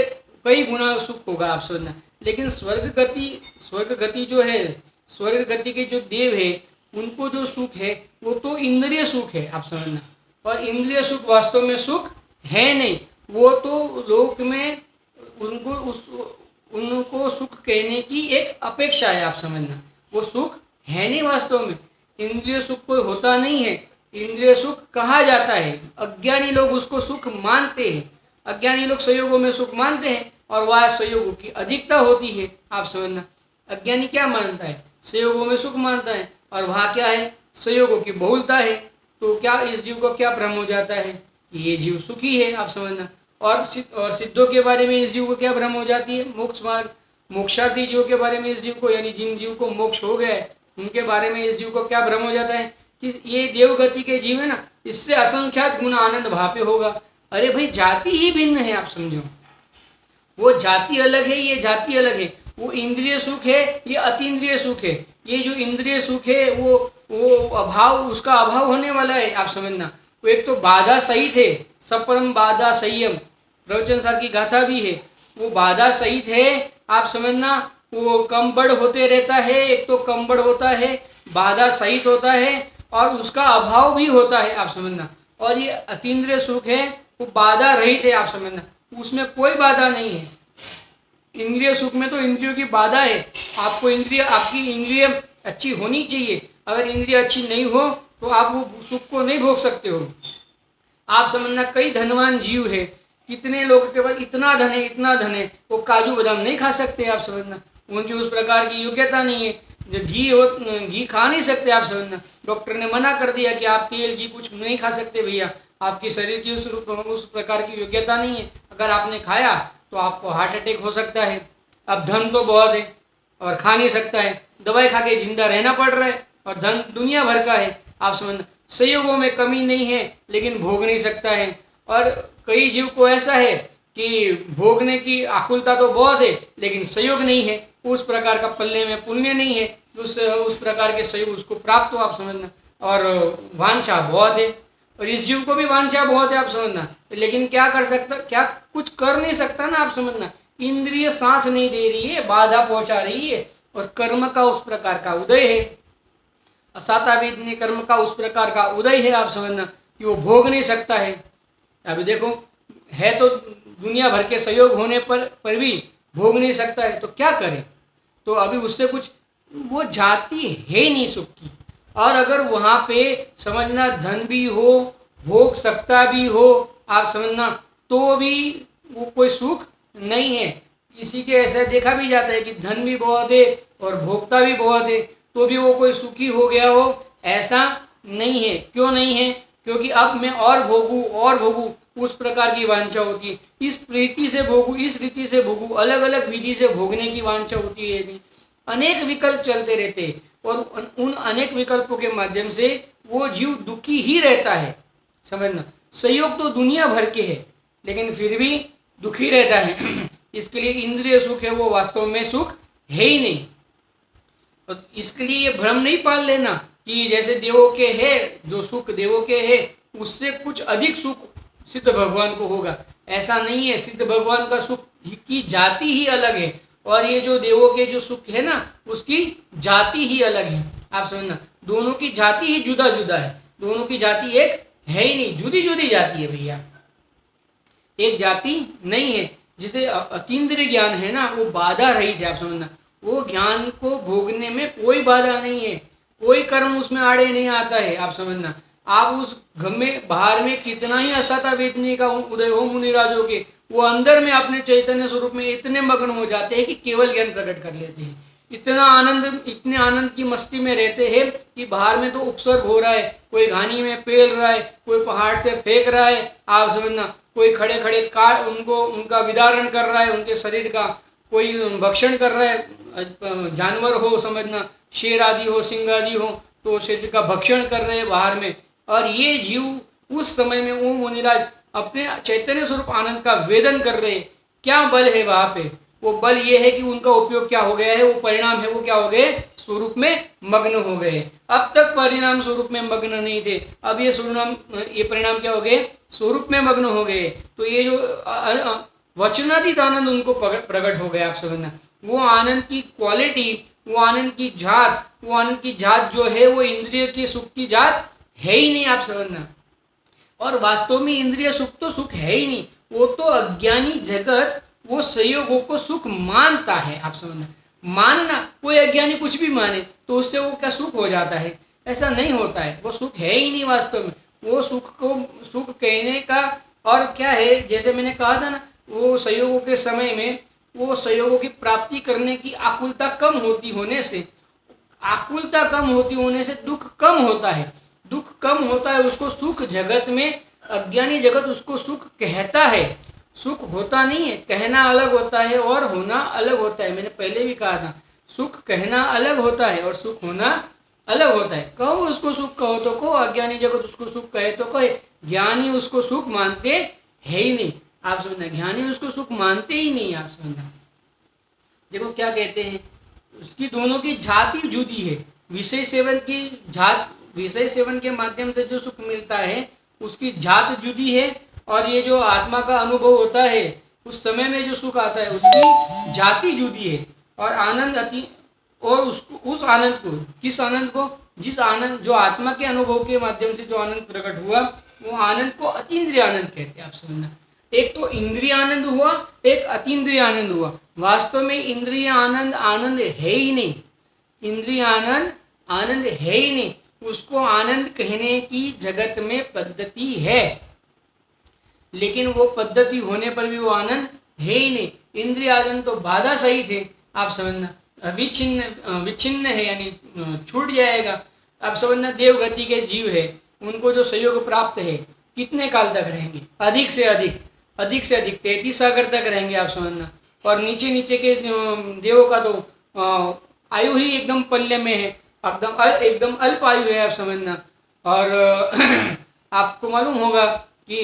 कई गुना सुख होगा, आप समझना। लेकिन स्वर्ग गति जो है, स्वर्ग गति के जो देव है, उनको जो सुख है वो तो इंद्रिय सुख है, आप समझना। और इंद्रिय सुख वास्तव में सुख है नहीं, वो तो लोक में उनको सुख कहने की एक अपेक्षा है, आप समझना। वो सुख है नहीं वास्तव में, इंद्रिय सुख कोई होता नहीं है। इंद्रिय सुख कहा जाता है, अज्ञानी लोग उसको सुख मानते हैं। अज्ञानी लोग संयोगों में सुख मानते हैं और वह संयोगों की अधिकता होती है, आप समझना। अज्ञानी क्या मानता है? संयोगों में सुख मानता है, और वहाँ क्या है? संयोगों की बहुलता है। तो क्या इस जीव को क्या भ्रम हो जाता है कि ये जीव सुखी है, आप समझना। और सिद्धों के बारे में इस जीव को क्या भ्रम हो जाती है? मोक्ष मार्ग, मोक्षार्थी जीव के बारे में इस जीव को, यानी जिन जीव को मोक्ष हो गया है, उनके बारे में इस जीव को क्या भ्रम हो जाता है कि ये देवगति के जीव है ना, इससे असंख्यात गुना आनंद भापे होगा। अरे भाई, जाति ही भिन्न है, आप समझो। वो जाति अलग है, ये जाति अलग है। वो इंद्रिय सुख है, ये अतीन्द्रिय सुख है। ये जो इंद्रिय सुख है वो अभाव, उसका अभाव होने वाला है, आप समझना। वो एक तो बाधा सहित है, सपरम बाधा संयम, प्रवचन सार की गाथा भी है। वो बाधा सहित है, आप समझना। वो कम बड़ होते रहता है, एक तो कम बड़ होता है, बाधा सहित होता है, और उसका अभाव भी होता है, आप समझना। और ये अतीन्द्रिय सुख है, वो बाधा रहित है, आप समझना। उसमें कोई बाधा नहीं है। इंद्रिय सुख में तो इंद्रियों की बाधा है। आपकी इंद्रिय अच्छी होनी चाहिए। अगर इंद्रिय अच्छी नहीं हो तो आप वो सुख को नहीं भोग सकते हो, आप समझना। कई धनवान जीव है, कितने लोगों के पास इतना धन है, इतना धन है, वो काजू बादाम नहीं खा सकते, आप समझना। उनकी उस प्रकार की योग्यता नहीं है। जो घी खा नहीं सकते, आप समझना। डॉक्टर ने मना कर दिया कि आप तेल घी कुछ नहीं खा सकते भैया, आपकी शरीर की उस प्रकार की योग्यता नहीं है। अगर आपने खाया तो आपको हार्ट अटैक हो सकता है। अब धन तो बहुत है और खा नहीं सकता है, दवाई खा के जिंदा रहना पड़ रहा है, और धन दुनिया भर का है, आप समझना। संयोगों में कमी नहीं है, लेकिन भोग नहीं सकता है। और कई जीव को ऐसा है कि भोगने की आकुलता तो बहुत है, लेकिन संयोग नहीं है, उस प्रकार का पल्ले में पुण्य नहीं है, उस प्रकार के संयोग उसको प्राप्त हो, आप समझना। और वांछा बहुत है, और इस जीव को भी वांछा बहुत है, आप समझना। लेकिन क्या कर सकता, क्या कुछ कर नहीं सकता ना, आप समझना। इंद्रिय साथ नहीं दे रही है, बाधा पहुंचा रही है, और कर्म का उस प्रकार का उदय है, असातावेदनीय कर्म का उस प्रकार का उदय है, आप समझना, कि वो भोग नहीं सकता है। अभी देखो, है तो दुनिया भर के सहयोग होने पर भी भोग नहीं सकता है, तो क्या करे? तो अभी उससे कुछ, वो जाति है ही नहीं सुख की। और अगर वहाँ पे समझना धन भी हो, भोग सकता भी हो, आप समझना, तो भी वो कोई सुख नहीं है। किसी के ऐसा देखा भी जाता है कि धन भी बहुत है और भोगता भी बहुत है, तो भी वो कोई सुखी हो गया हो, ऐसा नहीं है। क्यों नहीं है? क्योंकि अब मैं और भोगूं, उस प्रकार की वांछा होती है। इस प्रीति से भोगूं, इस रीति से भोगूं, अलग अलग विधि से भोगने की वांछा होती है। नहीं, अनेक विकल्प चलते रहते हैं, और उन अनेक विकल्पों के माध्यम से वो जीव दुखी ही रहता है, समझना। संयोग तो दुनिया भर के है, लेकिन फिर भी दुखी रहता है। इसके लिए इंद्रिय सुख है, वो वास्तव में सुख है ही नहीं। तो इसके लिए ये भ्रम नहीं पाल लेना कि जैसे देवों के है, जो सुख देवों के है, उससे कुछ अधिक सुख सिद्ध भगवान को होगा। ऐसा नहीं है। सिद्ध भगवान का सुख की जाति ही अलग है, और ये जो देवों के जो सुख है ना, उसकी जाति ही अलग है, आप समझना। दोनों की जाति ही जुदा जुदा है, दोनों की जाति एक है ही नहीं, जुदी जुदी जाति है भैया, एक जाति नहीं है। जिसे अतीन्द्रिय ज्ञान है ना, वो बाधा रहित है, आप समझना। वो ज्ञान को भोगने में कोई बाधा नहीं है, कोई कर्म उसमें आड़े नहीं आता है, आप समझना। आप उस घर में बाहर में कितना ही असता वेदनी का उदय हो मुनिराजों के, वो अंदर में अपने चैतन्य स्वरूप में इतने मग्न हो जाते हैं कि केवल ज्ञान प्रकट कर लेते हैं। इतना आनंद, इतने आनंद की मस्ती में रहते हैं कि बाहर में तो उपसर्ग हो रहा है, कोई घानी में पेल रहा है, कोई पहाड़ से फेंक रहा है, आप समझना। कोई खड़े खड़े उनका विदारण कर रहा है, उनके शरीर का कोई भक्षण कर रहा है। जानवर हो, समझना, शेर आदि हो, सिंह आदि हो, तो शरीर का भक्षण कर रहे हैं बाहर में। और ये जीव उस समय में वो मुनिराज अपने चैतन्य स्वरूप आनंद का वेदन कर रहे हैं। क्या बल है वहां पे? वो बल ये है कि उनका उपयोग क्या हो गया है, वो परिणाम है, वो क्या हो गए? स्वरूप में मग्न हो गए। अब तक परिणाम स्वरूप में मग्न नहीं थे, अब ये परिणाम क्या हो गए, स्वरूप में मग्न हो गए। तो ये जो वचनातीत आनंद उनको प्रकट हो गया। आप समझना, वो आनंद की क्वालिटी, वो आनंद की जात, वो आनंद की जात जो है वो इंद्रिय के सुख की जात है ही नहीं। आप समझना, और वास्तव में इंद्रिय सुख तो सुख है ही नहीं, वो तो अज्ञानी जगत वो संयोगों को सुख मानता है। आप समझना, मानना, कोई अज्ञानी कुछ भी माने तो उससे वो क्या सुख हो जाता है, ऐसा नहीं होता है, वो सुख है ही नहीं वास्तव में। वो सुख को सुख कहने का और क्या है, जैसे मैंने कहा था ना, वो संयोगों के समय में वो संयोगों की प्राप्ति करने की आकुलता कम होती होने से, आकुलता कम होती होने से दुख कम होता है, दुख कम होता है, उसको सुख जगत में अज्ञानी जगत उसको सुख कहता है। सुख होता नहीं है, कहना अलग होता है और होना अलग होता है। मैंने पहले भी कहा था, सुख कहना अलग होता है और सुख होना अलग होता है। कहो उसको सुख कहो तो कहो, अज्ञानी जगत उसको सुख कहे तो कहे, ज्ञानी उसको सुख मानते है ही नहीं। आप समझना, ज्ञानी उसको सुख मानते ही नहीं। आप समझना, देखो क्या कहते हैं, उसकी दोनों की जाति जुदी है। विषय सेवन की जात, विषय सेवन के माध्यम से जो सुख मिलता है उसकी जात जुदी है, और ये जो आत्मा का अनुभव होता है उस समय में जो सुख आता है उसकी जाति जुदी है। और आनंद अति, और उसको, उस आनंद को, किस आनंद को, जिस आनंद जो आत्मा के अनुभव के माध्यम से जो आनंद प्रकट हुआ वो आनंद को अतीन्द्रिय आनंद कहते हैं। आप समझना, एक तो इंद्रिय आनंद हुआ, एक अतीन्द्रिय आनंद हुआ। वास्तव में इंद्रिय आनंद आनंद है ही नहीं, इंद्रिय आनंद आनंद है ही नहीं, उसको आनंद कहने की जगत में पद्धति है, लेकिन वो पद्धति होने पर भी वो आनंद है ही नहीं। इंद्रिय आनंद तो बाधा सहित है। आप समझना, विच्छिन्न है, यानी छूट जाएगा। आप समझना, देवगति के जीव है, उनको जो संयोग प्राप्त है कितने काल तक रहेंगे, अधिक से अधिक, अधिक से अधिक 33 सागर तक रहेंगे। आप समझना, और नीचे नीचे के देवों का तो आयु ही एकदम पल्ले में है, एकदम अल्प आयु है। आप समझना, और आपको मालूम होगा कि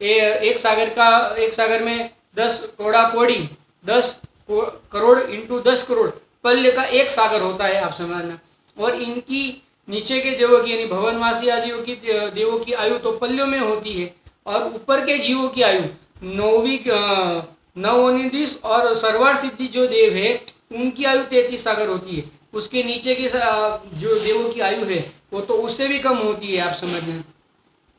एक सागर में 10 करोड़ा कोड़ी, 10 करोड़ इंटू 10 करोड़ पल्ले का एक सागर होता है। आप समझना, और इनकी नीचे के देवों की, यानी भवनवासी आदियों की देवों की आयु तो पल्यों में होती है, और ऊपर के जीवों की आयु नवोनिधिस और सर्वार सिद्धि जो देव है उनकी आयु 33 सागर होती है। उसके नीचे के जो देवों की आयु है वो तो उससे भी कम होती है। आप समझना,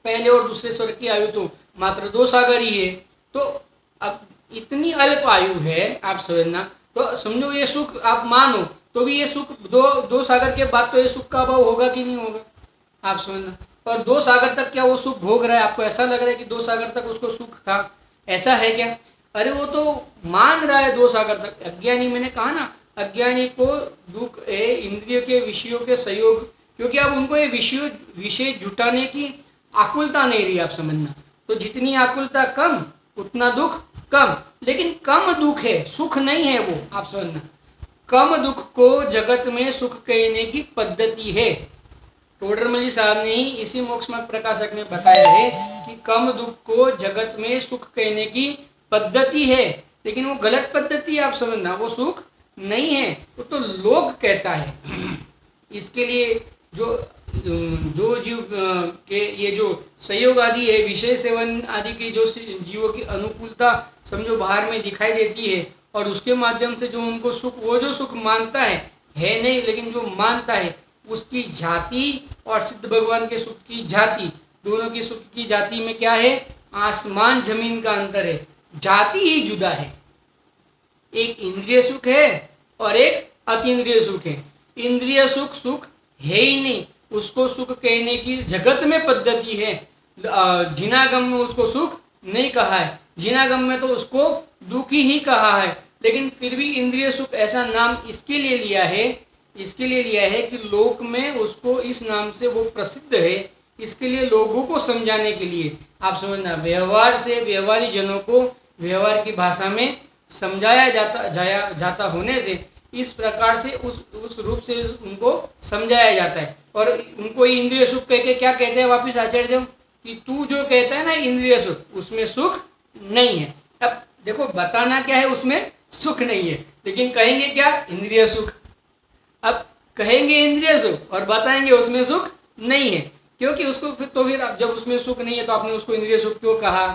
पहले और दूसरे स्वर्ग की आयु तो मात्र 2 सागर ही है। तो अब इतनी अल्प आयु है, आप समझना, तो समझो ये सुख आप मानो तो भी ये सुख दो सागर के बाद तो ये सुख का अभाव होगा कि नहीं होगा। आप समझना, और 2 सागर तक क्या वो सुख भोग रहा है? आपको ऐसा लग रहा है कि 2 सागर तक उसको सुख था, ऐसा है क्या? अरे वो तो मान रहा है 2 सागर तक। अज्ञानी, मैंने कहा ना, अज्ञानी को दुख है इंद्रिय के विषयों के सहयोग, क्योंकि अब उनको ये विषय जुटाने की आकुलता नहीं रही। आप समझना, तो जितनी आकुलता कम उतना दुख कम, लेकिन कम दुख है, सुख नहीं है वो। आप समझना, कम दुख को जगत में सुख कहने की पद्धति है। टोडरमल साहब ने ही, इसी मोक्ष मत प्रकाशक ने बताया है कि कम दुख को जगत में सुख कहने की पद्धति है, लेकिन वो गलत पद्धति है। आप समझना, वो सुख नहीं है, वो तो लोग कहता है। इसके लिए जो जीव के ये जो संयोग आदि है, विषय सेवन आदि की जो जीवों की अनुकूलता समझो बाहर में दिखाई देती है, और उसके माध्यम से जो उनको सुख, वो जो सुख मानता है नहीं, लेकिन जो मानता है उसकी जाति और सिद्ध भगवान के सुख की जाति, दोनों की सुख की जाति में क्या है? आसमान जमीन का अंतर है, जाति ही जुदा है। एक इंद्रिय सुख है और एक अतीन्द्रिय सुख है। इंद्रिय सुख सुख है ही नहीं, उसको सुख कहने की जगत में पद्धति है। जिनागम में उसको सुख नहीं कहा है, जिनागम में तो उसको दुखी ही कहा है, लेकिन फिर भी इंद्रिय सुख ऐसा नाम इसके लिए लिया है कि लोक में उसको इस नाम से वो प्रसिद्ध है, इसके लिए लोगों को समझाने के लिए। आप समझना, व्यवहार से व्यवहारी जनों को व्यवहार की भाषा में समझाया जाता होने से इस प्रकार से उस रूप से उनको समझाया जाता है। और उनको इंद्रिय सुख कह के क्या कहते हैं वापिस आचार्य देव, कि तू जो कहता है ना इंद्रिय सुख, उसमें सुख नहीं है। अब देखो बताना क्या है, उसमें सुख नहीं है, लेकिन कहेंगे क्या? इंद्रिय सुख। अब कहेंगे इंद्रिय सुख और बताएंगे उसमें सुख नहीं है, क्योंकि उसको फिर अब जब उसमें सुख नहीं है तो आपने उसको इंद्रिय सुख क्यों कहा?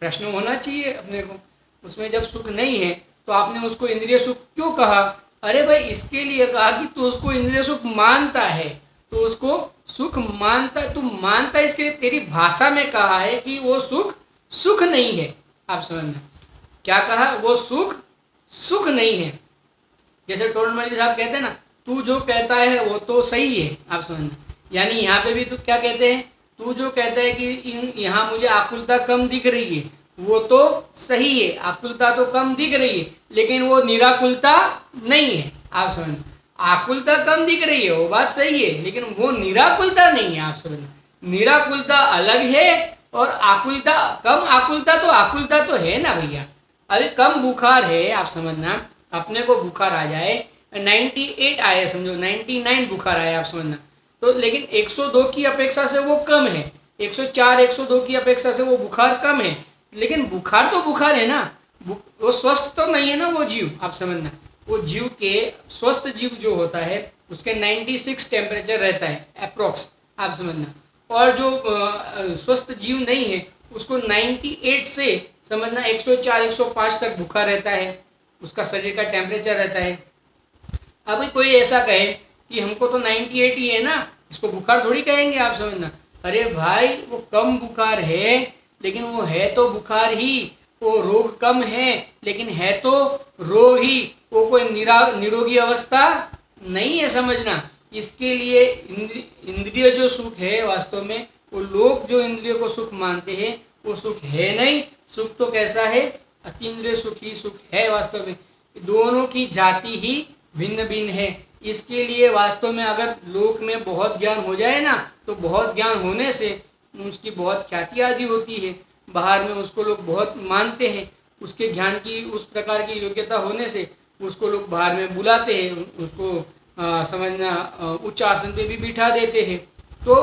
प्रश्न होना चाहिए अपने को। उसमें जब सुख नहीं है तो आपने उसको इंद्रिय सुख क्यों कहा? अरे भाई, इसके लिए कहा कि तू उसको इंद्रिय सुख मानता है, तो उसको सुख मानता, तू मानता है, इसके लिए तेरी भाषा में कहा है कि वो सुख सुख नहीं है। आप समझना क्या कहा? वो सुख सुख नहीं है। जैसे टोनमल जी साहब कहते हैं ना, तू जो कहता है वो तो सही है। आप समझना, यानी यहाँ पे भी तो क्या कहते हैं, तू जो कहता है कि यहाँ मुझे आकुलता कम दिख रही है वो तो सही है, आकुलता तो कम दिख रही है, लेकिन वो निराकुलता नहीं है। आप समझना, आकुलता कम दिख रही है वो बात सही है, लेकिन वो निराकुलता नहीं है। आप समझना, निराकुलता अलग है और आकुलता, कम आकुलता तो है ना भैया। अभी कम बुखार है, आप समझना, अपने को बुखार आ जाए 98 आया, समझो 99 बुखार आया, आप समझना, तो लेकिन 102 की अपेक्षा से वो कम है, 104 102 की अपेक्षा से वो बुखार कम है, लेकिन बुखार तो बुखार है ना, वो स्वस्थ तो नहीं है ना वो जीव। आप समझना, वो जीव के, स्वस्थ जीव जो होता है उसके 96 टेम्परेचर रहता है अप्रोक्स। आप समझना, और जो स्वस्थ जीव नहीं है उसको 98 से समझना 104 105 तक बुखार रहता है, उसका शरीर का टेम्परेचर रहता है। अभी कोई ऐसा कहे कि हमको तो 98 ही है ना, इसको बुखार थोड़ी कहेंगे। आप समझना, अरे भाई वो कम बुखार है, लेकिन वो है तो बुखार ही, वो रोग कम है लेकिन है तो रोग ही, वो कोई निरोगी अवस्था नहीं है। समझना, इसके लिए इंद्रिय जो सुख है वास्तव में, वो लोग जो इंद्रिय को सुख मानते हैं वो सुख है नहीं। सुख तो कैसा है? अतीन्द्रिय सुख ही सुख है वास्तव में। दोनों की जाति ही भिन्न भिन्न है। इसके लिए वास्तव में अगर लोक में बहुत ज्ञान हो जाए ना, तो बहुत ज्ञान होने से उसकी बहुत ख्याति आदि होती है, बाहर में उसको लोग बहुत मानते हैं, उसके ज्ञान की उस प्रकार की योग्यता होने से उसको लोग बाहर में बुलाते हैं, उसको समझना उच्च आसन पे भी बिठा देते हैं। तो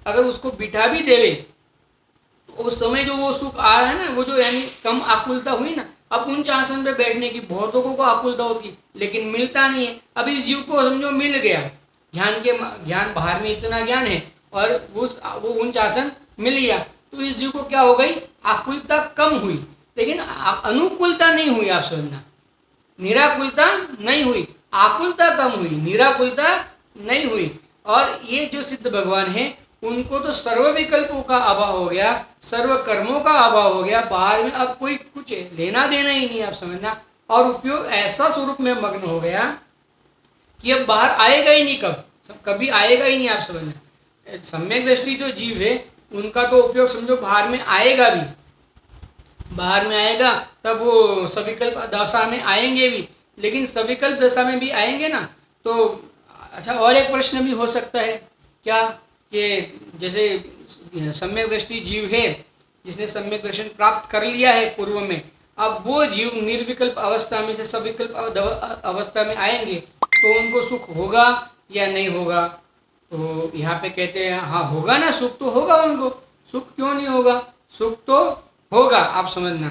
अगर उसको बिठा भी देवे तो उस समय जो वो सुख आ रहा है ना, वो जो यानी कम आकुलता हुई ना, अब उच्च आसन पे बैठने की बहुत लोगों को आकुलता होती, लेकिन मिलता नहीं है। अब इस जीव को समझो मिल गया ज्ञान बाहर में इतना ज्ञान है और वो उच्च आसन मिल गया, तो इस जीव को क्या हो गई? आकुलता कम हुई, लेकिन अनुकूलता नहीं हुई। आप समझना, निराकुलता नहीं हुई, आकुलता कम हुई, निराकुलता नहीं हुई। और ये जो सिद्ध भगवान है उनको तो सर्व विकल्पों का अभाव हो गया, सर्व कर्मों का अभाव हो गया, बाहर में अब कोई कुछ लेना देना ही नहीं। आप समझना, और उपयोग ऐसा स्वरूप में मग्न हो गया कि अब बाहर आएगा ही नहीं, कभी आएगा ही नहीं। आप समझना, सम्यक दृष्टि जो जीव है उनका तो उपयोग समझो बाहर में आएगा भी, बाहर में आएगा तब वो सविकल्प दशा में आएंगे भी, लेकिन सविकल्प दशा में भी आएंगे ना तो अच्छा। और एक प्रश्न भी हो सकता है क्या, कि जैसे सम्यक दृष्टि जीव है जिसने सम्यक दर्शन प्राप्त कर लिया है पूर्व में, अब वो जीव निर्विकल्प अवस्था में से सविकल्प अवस्था में आएंगे तो उनको सुख होगा या नहीं होगा? तो यहाँ पे कहते हैं हाँ होगा ना, सुख तो होगा उनको। सुख क्यों नहीं होगा? सुख तो होगा। आप समझना,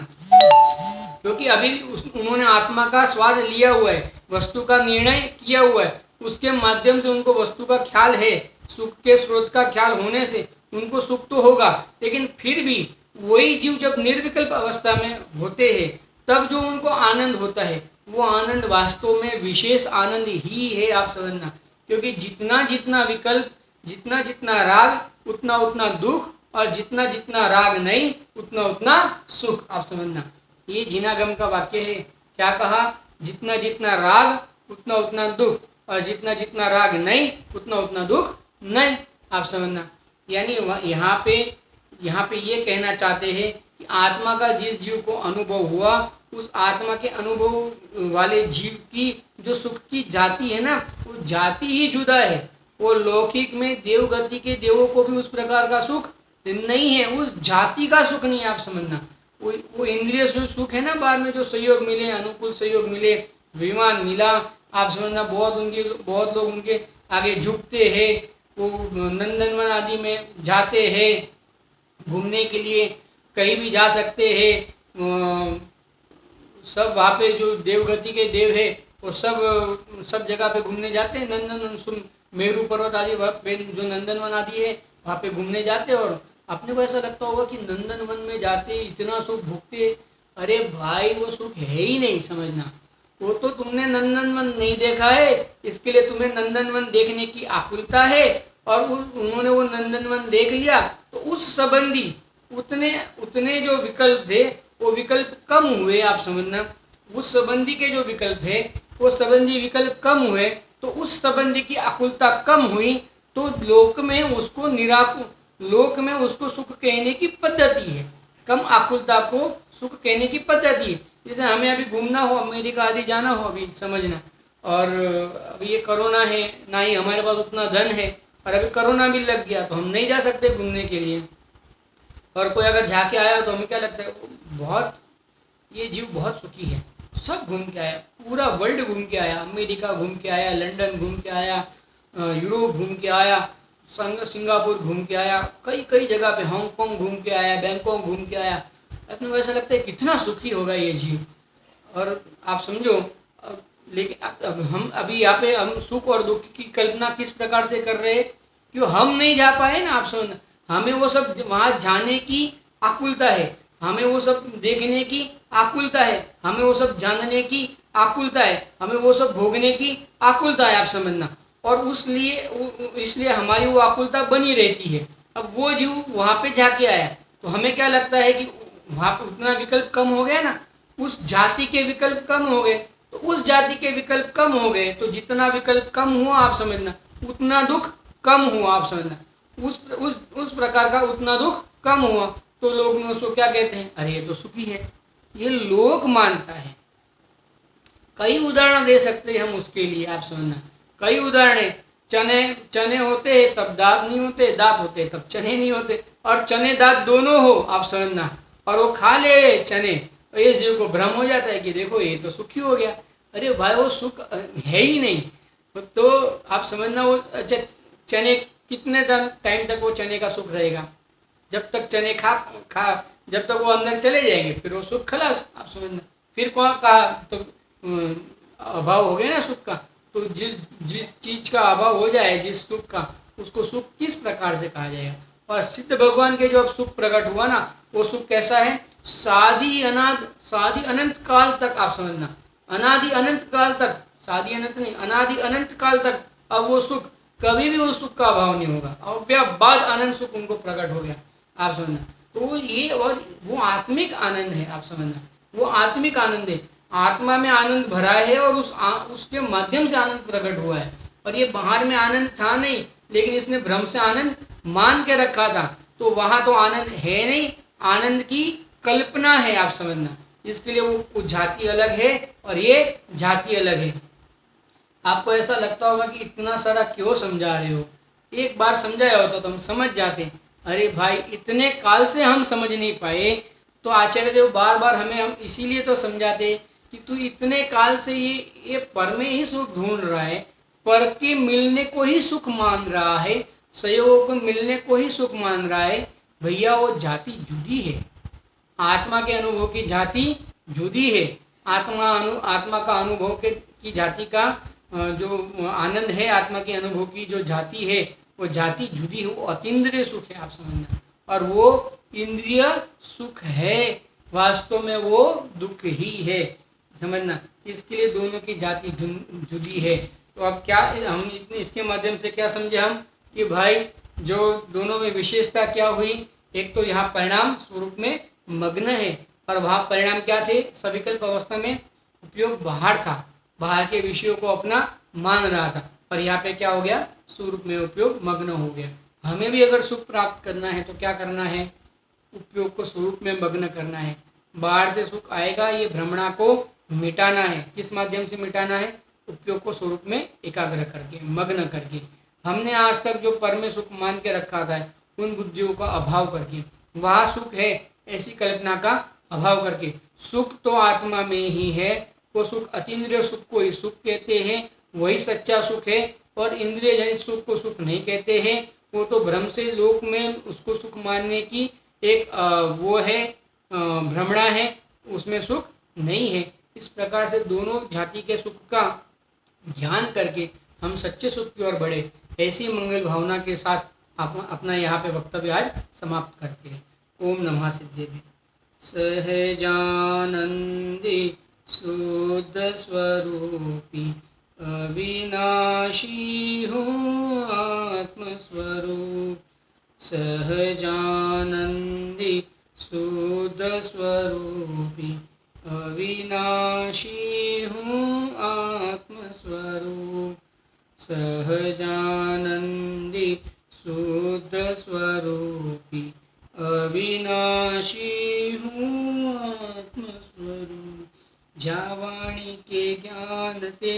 क्योंकि अभी उन्होंने आत्मा का स्वाद लिया हुआ है, वस्तु का निर्णय किया हुआ है, उसके माध्यम से उनको वस्तु का ख्याल है, सुख के स्रोत का ख्याल होने से उनको सुख तो होगा। लेकिन फिर भी वही जीव जब निर्विकल्प अवस्था में होते हैं तब जो उनको आनंद होता है वो आनंद वास्तव में विशेष आनंद ही है। आप समझना, क्योंकि जितना जितना विकल्प, जितना जितना राग उतना उतना दुख, और जितना जितना राग नहीं उतना उतना सुख। आप समझना, ये जिनागम का वाक्य है। क्या कहा? जितना जितना राग उतना उतना दुख, और जितना जितना राग नहीं उतना उतना दुख नहीं। आप समझना, यानी यहाँ पे ये कहना चाहते हैं कि आत्मा का जिस जीव को अनुभव हुआ उस आत्मा के अनुभव वाले जीव की जो सुख की जाति है ना, वो जाति ही जुदा है। वो लौकिक में देवगति के देवों को भी उस प्रकार का सुख नहीं है, उस जाति का सुख नहीं। आप समझना, वो इंद्रिय सुख है ना, बाद में जो सहयोग मिले, अनुकूल सहयोग मिले, विमान मिला, आप समझना, बहुत लोग उनके आगे झुकते हैं, वो नंदनवन आदि में जाते हैं घूमने के लिए, कहीं भी जा सकते हैं। सब वहाँ पे जो देवगति के देव है वो सब सब जगह पे घूमने जाते हैं, नंदनवन मेरू पर्वत आदि वहाँ पे जो नंदनवन आदि है वहाँ पे घूमने जाते हैं। और अपने को ऐसा लगता होगा कि नंदनवन में जाते इतना सुख भोगते, अरे भाई वो सुख है ही नहीं, समझना। वो तो तुमने नंदनवन नहीं देखा है, इसके लिए तुम्हें नंदनवन देखने की आकुलता है। और उन्होंने वो नंदनवन देख लिया तो उस संबंधी उतने उतने जो विकल्प थे वो विकल्प कम हुए, आप समझना। उस संबंधी के जो विकल्प है वो संबंधी विकल्प कम हुए तो उस संबंधी की आकुलता कम हुई, तो लोक में उसको लोक में उसको सुख कहने की पद्धति है, कम आकुलता को सुख कहने की पद्धति है। जैसे हमें अभी घूमना हो, अमेरिका आदि जाना हो, अभी समझना, और अभी ये कोरोना है, ना ही हमारे पास उतना धन है, और अभी कोरोना भी लग गया तो हम नहीं जा सकते घूमने के लिए। और कोई अगर जाके आया तो हमें क्या लगता है, बहुत ये जीव बहुत सुखी है, सब घूम के आया, पूरा वर्ल्ड घूम के आया, अमेरिका घूम के आया, लंदन घूम के आया, यूरोप घूम के आया, सिंगापुर घूम के आया, कई कई जगह पे हांगकांग घूम के आया, बैंकॉक घूम के आया। अपने को ऐसा लगता है कितना सुखी होगा ये जीव। और आप समझो, लेकिन अब हम अभी यहाँ पे हम सुख और दुख की कल्पना किस प्रकार से कर रहे हैं, क्यों हम नहीं जा पाए ना, आप समझना। हमें वो सब वहाँ जाने की आकुलता है, हमें वो सब देखने की आकुलता है, हमें वो सब जानने की आकुलता है, हमें वो सब भोगने की आकुलता है, आप समझना। और इसलिए हमारी वो आकुलता बनी रहती है। अब वो जीव वहाँ पे जाके आया तो हमें क्या लगता है कि वहाँ पे उतना विकल्प कम हो गया ना, उस जाति के विकल्प कम हो गए, तो उस जाति के विकल्प कम हो गए तो जितना विकल्प कम हुआ, आप समझना, उतना दुख कम हुआ, आप समझना। उस प्रकार का उतना दुख कम हुआ तो लोग उसको क्या कहते हैं, अरे ये तो सुखी है, ये लोग मानता है। कई उदाहरण दे सकते हैं हम उसके लिए, आप समझना, कई उदाहरण। चने होते हैं तब दांत नहीं होते, दांत होते तब चने नहीं होते, और चने दांत दोनों हो, आप समझना, और वो खा ले चने, तो ये जीव को भ्रम हो जाता है कि देखो ये तो सुखी हो गया। अरे भाई वो सुख है ही नहीं। तो आप समझना, वो अच्छा चने कितने टाइम तक वो चने का सुख रहेगा, जब तक चने खा जब तक वो अंदर चले जाएंगे फिर वो सुख खलास, आप समझना। फिर कौन का तो अभाव हो गया ना सुख का। तो जिस चीज का अभाव हो जाए, जिस सुख का, उसको सुख किस प्रकार से कहा जाएगा। और सिद्ध भगवान के जो अब सुख प्रकट हुआ ना, वो सुख कैसा है, सादी अनंत काल तक, आप समझना, अनादि अनंत काल तक, सादी अनंत नहीं, अनादि अनंत काल तक अब वो सुख, कभी भी उस सुख का अभाव नहीं होगा, और बाद आनंद सुख उनको प्रकट हो गया, आप समझना। तो ये और वो आत्मिक आनंद है, आप समझना, वो आत्मिक आनंद है, आत्मा में आनंद भरा है और उसके माध्यम से आनंद प्रकट हुआ है। और ये बाहर में आनंद था नहीं, लेकिन इसने भ्रम से आनंद मान के रखा था, तो वहां तो आनंद है नहीं, आनंद की कल्पना है, आप समझना। इसके लिए वो जाति अलग है और ये जाति अलग है। आपको ऐसा लगता होगा कि इतना सारा क्यों समझा रहे हो, एक बार समझाया होता तो हम समझ जाते। अरे भाई इतने काल से हम समझ नहीं पाए, तो आचार्य देव बार बार हमें हम इसीलिए तो समझाते कि तू इतने काल से ये पर में ही सुख ढूंढ रहा है, पर के मिलने को ही सुख मान रहा है, सहयोग को मिलने को ही सुख मान रहा है। भैया वो जाति जुदी है, आत्मा के अनुभव की जाति जुदी है। आत्मा का अनुभव की जाति का जो आनंद है, आत्मा के अनुभव की जो जाति है, वो जाति जुदी है, वो अतीन्द्रिय सुख है, आप समझना। और वो इंद्रिय सुख है, वास्तव में वो दुख ही है, समझना। इसके लिए दोनों की जाति जुदी है। तो अब क्या हम इसके माध्यम से क्या समझे हम कि भाई जो दोनों में विशेषता क्या हुई, एक तो यहाँ परिणाम स्वरूप में मग्न है, और वहाँ परिणाम क्या थे, सविकल्प अवस्था में उपयोग बाहर था, बाहर के विषयों को अपना मान रहा था, और यहाँ पे क्या हो गया, स्वरूप में उपयोग मग्न हो गया। हमें भी अगर सुख प्राप्त करना है तो क्या करना है, उपयोग को स्वरूप में मग्न करना है। बाहर से सुख आएगा, ये भ्रमणा को मिटाना है। किस माध्यम से मिटाना है, उपयोग को स्वरूप में एकाग्र करके, मग्न करके। हमने आज तक जो पर में सुख मान के रखा था, उन बुद्धियों का अभाव करके, वहाँ सुख है ऐसी कल्पना का अभाव करके। सुख तो आत्मा में ही है, वो सुख अतीन्द्रिय सुख को ही सुख कहते हैं, वही सच्चा सुख है। और इंद्रिय जनित सुख को सुख नहीं कहते हैं, वो तो भ्रम से लोक में उसको सुख मानने की एक वो है, भ्रमणा है, उसमें सुख नहीं है। इस प्रकार से दोनों जाति के सुख का ध्यान करके हम सच्चे सुख की ओर बढ़े, ऐसी मंगल भावना के साथ अपना यहाँ पे वक्तव्य आज समाप्त करते हैं। ओम नमः सिद्धेभ्य। सहजानंदी शुद्ध स्वरूपी अविनाशी हो आत्मस्वरूप। सहजानंदी शुद्ध स्वरूपी अविनाशी हूँ आत्मस्वरूप। सहजानंदी शुद्ध स्वरूपी अविनाशी हूँ आत्मस्वरूप। जावाणी के ज्ञान ते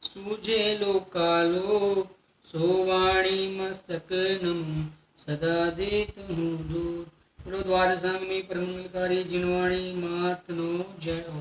सूझे लोकालो, सोवाणी मस्तक नमो सदा देत हूँ दूर। द्वादशांग में परमंगलकारी जिनवाणी मातनो जय हो।